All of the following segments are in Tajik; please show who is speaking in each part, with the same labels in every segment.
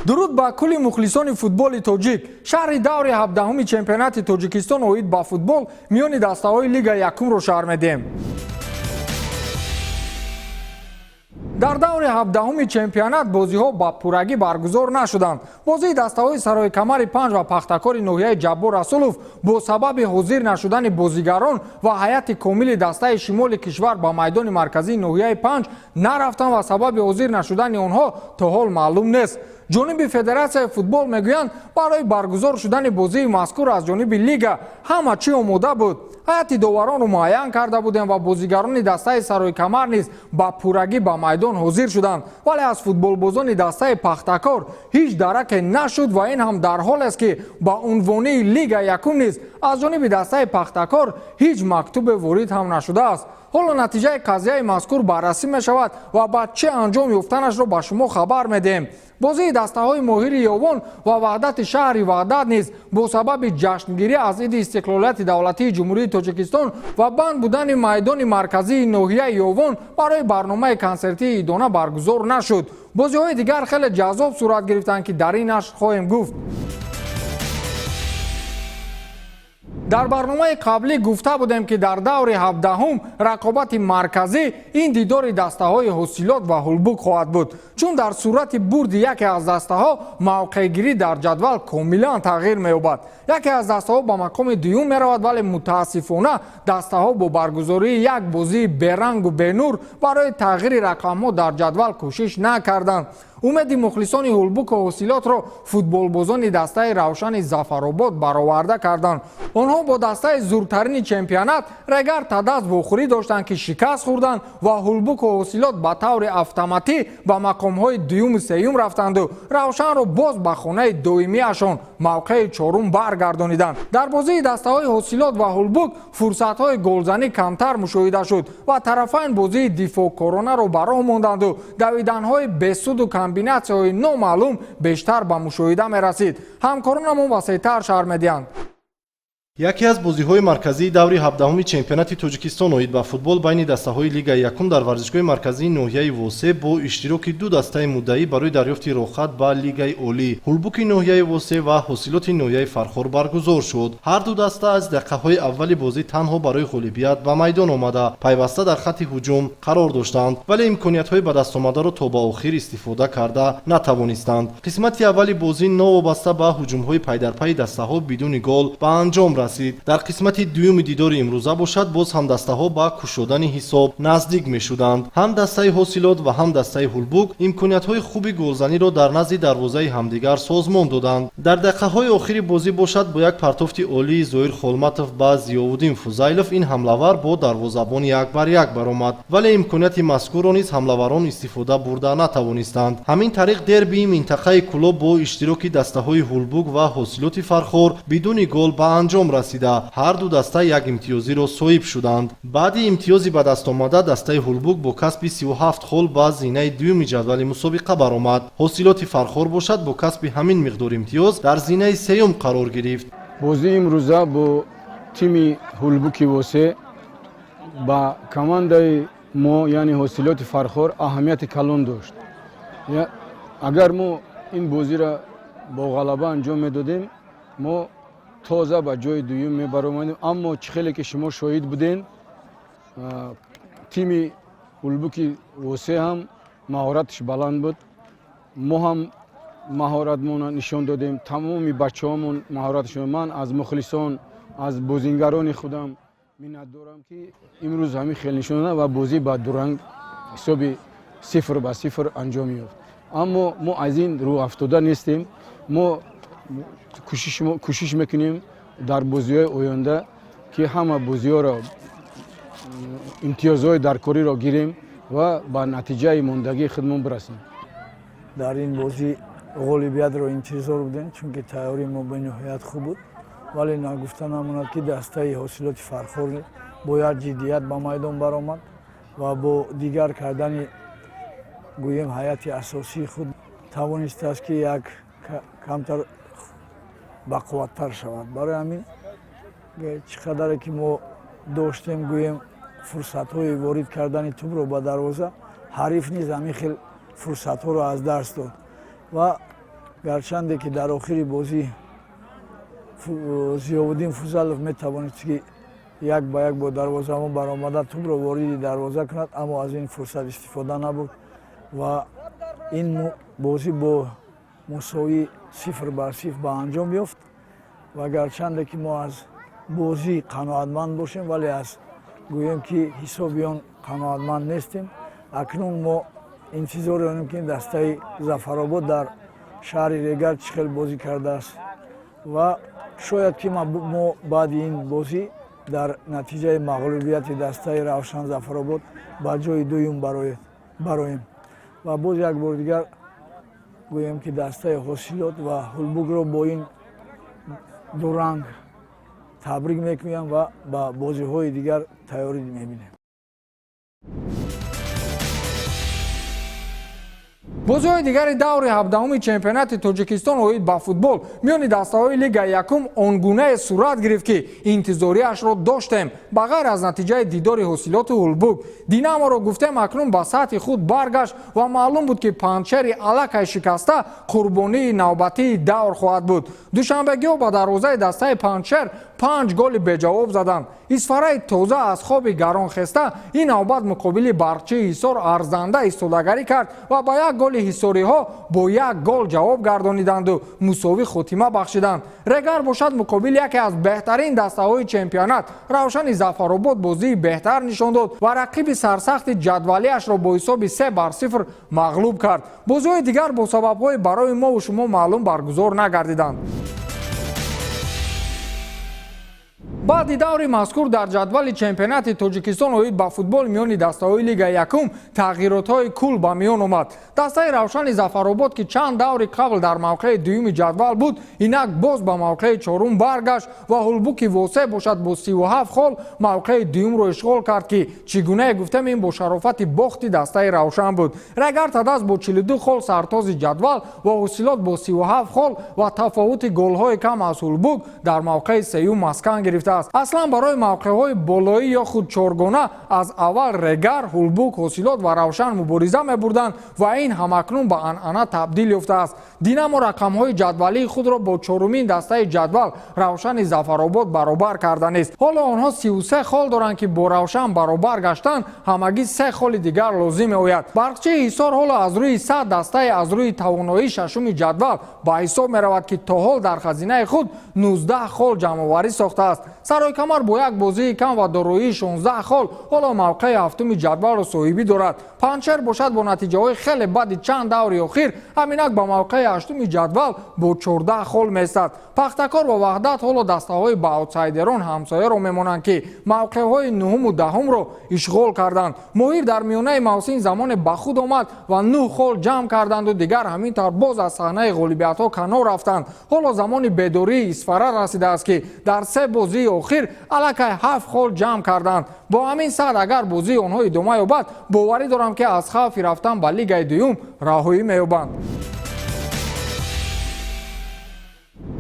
Speaker 1: дуруд ба кулли мухлисони футболи тоҷик. шаҳри даври 17-уми чемпионати тоҷикистон оид ба футбол миёни дастаҳои лига якумро шаҳр медиҳем. дар даври 17-уми чемпионат бозиҳо ба пуррагӣ баргузор нашуданд. бозии дастаҳои сарои камари 5 ва пахтакори ноҳияи ҷаббор расулов бо сабаби ҳозир нашудани бозигарон ва ҳайати комили дастаи шимоли кишвар ба майдони марказии ноҳияи 5 нарафтанд ва сабаби ҳозир нашудани онҳо то ҳол маълум нест. ҷониби федератсияи футбол мегӯянд барои баргузор шудани бозии мазкур аз ҷониби лига ҳама чӣ омода буд. ҳайати доваронро муайян карда будем ва бозигарони дастаи сарои камар низ ба пуррагӣ ба майдон ҳозир шуданд, вале аз футболбозони дастаи пахтакор ҳеҷ дараке нашуд ва ин ҳам дар ҳолест ки ба унвонии лига якум низ аз ҷониби дастаи пахтакор ҳеҷ мактубе ворид ҳам нашудааст. ҳоло натиҷаи қазияи мазкур баррасӣ мешавад ва баъд чӣ анҷом ёфтанашро ба шумо хабар медиҳем. бозии дастаҳои моҳири ёвон ва ваҳдати шаҳри ваҳдат низ бо сабаби ҷашнгирӣ аз иди истиқлолияти давлатии ҷумҳурии тоҷикистон ва банд будани майдони марказии ноҳияи ёвон барои барномаи консертии идона баргузор нашуд. бозиҳои дигар хеле ҷаззоб сурат гирифтанд ки дар ин нашр хоҳем гуфт. дар барномаи қаблӣ гуфта будем ки дар даври 17-ум рақобати марказӣ ин дидори дастаҳои ҳосилот ва ҳулбук хоҳад буд, чун дар сурати бурди яке аз дастаҳо мавқеъгирӣ дар ҷадвал комилан тағйир меёбад. яке аз дастаҳо ба мақоми дуюм меравад, вале мутаассифона дастаҳо бо баргузории як бозии берангу бенур барои тағйири рақамҳо дар ҷадвал кӯшиш накарданд. умеди мухлисони ҳулбуку ҳосилотро футболбозони дастаи равшани зафаробод бароварда карданд. онҳо бо дастаи зуртарини чемпионат регар тадаст вохӯрӣ доштанд ки шикаст хӯрданд ва ҳулбуку ҳосилот ба таври автоматӣ ба мақомҳои дуюму сеюм рафтанду равшанро боз ба хонаи доимиашон мавқеи чорум баргардониданд. дар бозии дастаҳои ҳосилот ва ҳулбук фурсатҳои голзанӣ камтар мушоҳида шуд ва тарафайн бозии дифоъкоронаро ба роҳ монданду давиданҳои бесуду комбинатсияҳои номаълум бештар ба мушоҳида мерасид. ҳамкоронамон васеътар шаҳр медиҳанд.
Speaker 2: яке аз бозиҳои марказии даври 17-уми чемпионати тоҷикистон оид ба футбол байни дастаҳои лигаи якум дар варзишгоҳи марказии ноҳияи восе бо иштироки ду дастаи муддаӣ барои дарёфти рохат ба лигаи олӣ ҳулбуки ноҳияи восе ва ҳосилоти ноҳияи фархор баргузор шуд. ҳар ду даста аз дақиқаҳои аввали бозӣ танҳо барои ғолибият ба майдон омада пайваста дар хатти ҳуҷум қарор доштанд, вале имкониятҳои ба дастомадаро то ба охир истифода карда натавонистанд. қисмати аввали бозӣ новобаста ба ҳуҷумҳои пайдарпайи дастаҳо бидуни гол ба анҷом расид. дар қисмати дуюми дидори имрӯза бошад, боз ҳам дастаҳо ба кушодани ҳисоб наздик мешуданд. ҳам дастаи ҳосилот ва ҳам дастаи ҳулбук имкониятҳои хуби голзаниро дар назди дарвозаи ҳамдигар созмон доданд. дар дақиқаҳои охири бозӣ бошад, бо як партофти олии зоир холматов ба зиёвуддин фузайлов ин ҳамлавар бо дарвозабон 1-1 баромад, вале имконияти мазкурро низ ҳамлаварон истифода бурда натавонистанд. ҳамин тариқ дербии минтақаи кӯлоб бо иштироки дастаҳои ҳулбук ва ҳосилоти фархор бидуни гол ба анҷом расида ҳар ду даста як имтиёзиро соҳиб шуданд. баъди имтиёзи ба дастомада дастаи ҳулбук бо касби 37 хол ба зинаи дуюми ҷадвали мусобиқа баромад. ҳосилоти фархор бошад бо касби ҳамин миқдор имтиёз дар зинаи сеюм қарор гирифт.
Speaker 3: бозии имрӯза бо тими ҳулбуки восе ба командаи мо яъне ҳосилоти фархор аҳамияти калон дошт. агар мо ин бозиро бо ғалаба анҷом медодем, мо тоза ба ҷои дуюм мебаромадем. аммо чӣ хеле ки шумо шоҳид буден, тими ҳулбуки восе ҳам маҳораташ баланд буд. мо ҳам маҳоратмонро нишон додем, тамоми бачаҳомон маҳораташон. ман аз мухлисон, аз бозингарони худам миннатдорам ки имрӯз ҳамин хел нишон доданд ва бозӣ ба дуранг ҳисоби 0-0 анҷом ёфт. аммо мо аз ин рӯ афтода нестем. мо кӯшиш мекунем дар бозиҳои оянда ки ҳама бозиҳоро имтиёзҳои даркориро гирем ва ба натиҷаи мондагии худмон бирасем.
Speaker 4: дар ин бозӣ ғолибиятро интизор будем, чунки тайёрии мо бениҳоят хуб буд, вале нагуфта намонад ки дастаи ҳосилоти фархор бо як ҷиддият ба майдон баромад ва бо дигар кардани гӯем ҳайати асосии худ тавонистааст ки як камтар бақувваттар шавад. барои ҳамин чӣ қадаре ки мо доштем гӯем фурсатҳои ворид кардани тӯбро ба дарвоза, ҳариф низ ҳамин хел фурсатҳоро аз даст дод ва гарчанде ки дар охири бозӣ зиёвуддин фузалов метавонист ки як ба як бо дарвозабон баромада тӯбро вориди дарвоза кунад, аммо аз ин фурсат истифода набурд ва ин бозӣ бо мусовӣ 0-0 ба анҷом ёфт ва гарчанде ки мо аз бозӣ қаноатманд бошем, вале аз гӯем ки ҳисоби он қаноатманд нестем. Акнун мо интизоре дорем ки дастаи Зафаробод дар шаҳри Регар чӣ хел бозӣ кардааст ва шояд ки мо баъди ин бозӣ дар натиҷаи мағлубияти дастаи Равшан Зафаробод ба ҷои дуюм бароем ва боз як бор дигар гӯем ки дастаи ҳосилот ва ҳулбугро бо ин ду ранг табрик мекунем ва ба бозиҳои дигар тайёрӣ мебинем.
Speaker 1: бозиҳои дигари даври 17-уми чемпионати Тоҷикистон оид ба футбол миёни дастаҳои Лигаи Якум он гуна сурат гирифт ки интизориашро доштем. Ба ғайр аз натиҷаи дидори ҳосилоти Улбуг, Динаморо гуфтем акнун ба сатҳи худ баргашт ва маълум буд ки Панчери аллакай шикаста қурбонии навбатии давр хоҳад буд. Душанбегиҳо ба дарвозаи дастаи Панчер 5 голи беҷавоб заданд. Исфараи тоза аз хоби гарон хеста ин навбат муқобили Барқчии Ҳисор арзанда истодагарӣ кард ва ба як голи ҳисориҳо бо як гол ҷавоб гардониданду мусовӣ хотима бахшиданд. Регар бошад муқобили яке аз беҳтарин дастаҳои чемпионат Равшани Зафаробод бозии беҳтар нишон дод ва рақиби сарсахти ҷадвалиашро бо ҳисоби 3-0 мағлуб кард. Бозиҳои дигар бо сабабҳои барои мову шумо маълум баргузор нагардиданд. баъди даври мазкур дар ҷадвали чемпионати Тоҷикистон оид ба футбол миёни дастаҳои Лигаи Якум тағйиротҳои кул ба миён омад. Дастаи Равшани Зафаробод ки чанд даври қабл дар мавқеи дуюми ҷадвал буд, инак боз ба мавқеи чорум баргашт ва Ҳулбуки Восе бошад бо 37 хол мавқеи дуюмро ишғол кард ки чӣ гуна гуфтем ин бо шарофати бохти дастаи Равшан буд. Регар Тадас бо 42 хол сартози ҷадвал ва Ҳосилот бо 37 хол ва тафовути голҳои кам аз Ҳулбук дар мавқеи сеюм маскан гирифта. Аслан барои мавқеъҳои болоӣ ё худ чоргона аз аввал Регар, Ҳулбук, Ҳосилот ва Равшан мубориза мебурданд ва ин ҳамакнун ба анъана табдил ёфтааст. Динамо рақамҳои ҷадвалии худро бо чорумин дастаи ҷадвал Равшани Зафаробод баробар карданист. ҳоло онҳо 33 хол доранд ки бо Равшан баробар гаштан ҳамагӣ 3 холи дигар лозим меояд. Барқчии Ҳисор ҳоло аз рӯи сад дастаи аз рӯи тавоноии шашуми ҷадвал ба ҳисоб меравад ки то ҳол дар хазинаи худ 19 хол ҷамъоварӣ сохтааст. Саройкамар бо як бозии кам ва дороии 16 хол ҳоло мавқеи ҳафтуми ҷадвалро соҳибӣ дорад. Панчер бошад бо натиҷаҳои хеле бади чанд даври охир ҳаминак ба мавқеи ҳаштуми ҷадвал бо 14 хол меистад. Пахтакор ва Ваҳдат ҳоло дастаҳои ба аутсайдерон ҳамсояро мемонанд ки мавқеъҳои нуҳуму даҳумро ишғол карданд. Моҳир дар миёнаи мавсим замоне ба худ омад ва 9 хол ҷамъ карданду дигар ҳамин тавр боз аз саҳнаи ғолибиятҳо канор рафтанд. ҳоло замони бедории Исфара расидааст ки дар 3 бозии охир аллакай 7 хол ҷамъ карданд. бо ҳамин сад агар бозии онҳо идома ёбад, боварӣ дорам ки аз хавфи рафтан ба Лигаи дуюм раҳоӣ меёбанд.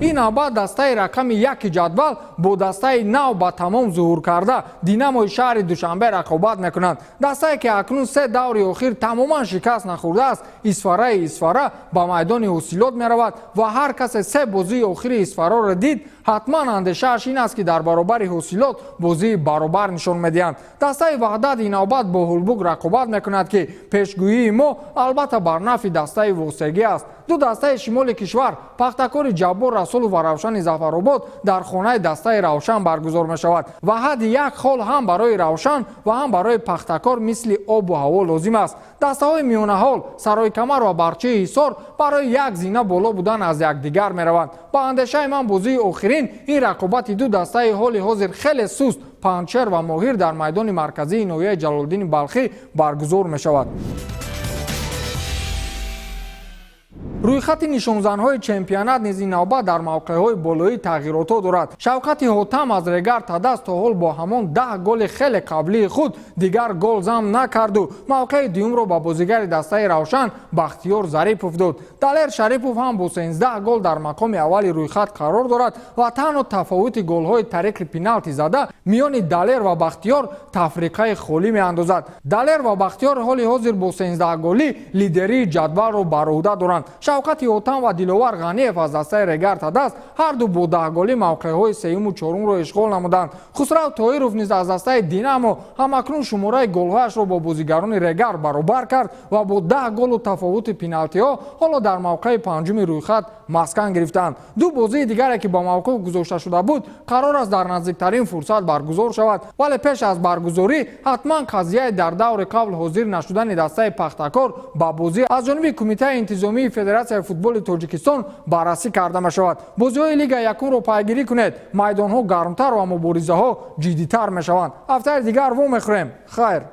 Speaker 1: ин навбат дастаи рақами яки ҷадвал бо дастаи нав ба тамом зуҳур карда Динамои шаҳри Душанбе рақобат мекунад. дастае ки акнун 3 даври охир тамоман шикаст нахӯрдааст, Исфараи Исфара ба майдони Ҳосилот меравад ва ҳар касе 3 бозии охири Исфароро дид, ҳатман андешааш ин аст ки дар баробари Ҳосилот бозии баробар нишон медиҳанд. дастаи Ваҳдат ин навбат бо Ҳулбук рақобат мекунад ки пешгӯии мо албатта бар нафи дастаи Восегӣ аст. ду дастаи шимоли кишвар Пахтакори Ҷаббор Расулов ва Равшани Зафаробод дар хонаи дастаи Равшан баргузор мешавад ва ҳадди як хол ҳам барои Равшан ва ҳам барои Пахтакор мисли обу ҳаво лозим аст. дастаҳои миёнаҳол Саройкамар ва Барқчии Ҳисор барои як зина боло будан аз якдигар мераванд. ба андешаи ман бозии охирин ин рақобати ду дастаи ҳоли ҳозир хеле суст Панчер ва Моҳир дар майдони марказии ноҳияи Ҷалолиддини Балхӣ баргузор мешавад. рӯйхати нишонзанҳои чемпионат низ ин навбат дар мавқеъҳои болоӣ тағйиротҳо дорад. Шавкати Ҳотам аз Регар Тадас то ҳол бо ҳамон 10 голи хеле қаблии худ дигар гол зам накарду мавқеи дуюмро ба бозигари дастаи Равшан Бахтиёр Зарипов дод. Далер Шарипов ҳам бо 13 гол дар мақоми аввали рӯйхат қарор дорад ва танҳо тафовути голҳои тариқи пеналти зада миёни Далер ва Бахтиёр тафриқаи холӣ меандозад. Далер ва Бахтиёр ҳоли ҳозир бо 13 голӣ лидерии ҷадвалро бар уҳда доранд. шавқати отан ва диловар ғаниев аз дастаи регар тадаст ҳар ду бо даҳголӣ мавқеъҳои сеюму чорумро ишғол намуданд. хусрав тоиров низ аз дастаи динамо ҳамакнун шумораи голҳояшро бо бозигарони регар баробар кард ва бо 10 голу тафовути пеналтиҳо ҳоло дар мавқеъи панҷуми рӯйхат маскан гирифтанд. ду бозии дигаре ки ба мавқеъ гузошта шуда буд қарор аст дар наздиктарин фурсат баргузор шавад, вале пеш аз баргузорӣ ҳатман қазияи дар даври қабл ҳозир нашудани дастаи пахтакор ба бозӣ аз ҷониби кумитаи интизомии федератсияи футболи тоҷикистон баррасӣ карда мешавад. бозиҳои лига якумро пайгирӣ кунед, майдонҳо гармтар ва муборизаҳо ҷиддитар мешаванд. ҳафтаи дигар вомехӯрем. хайр.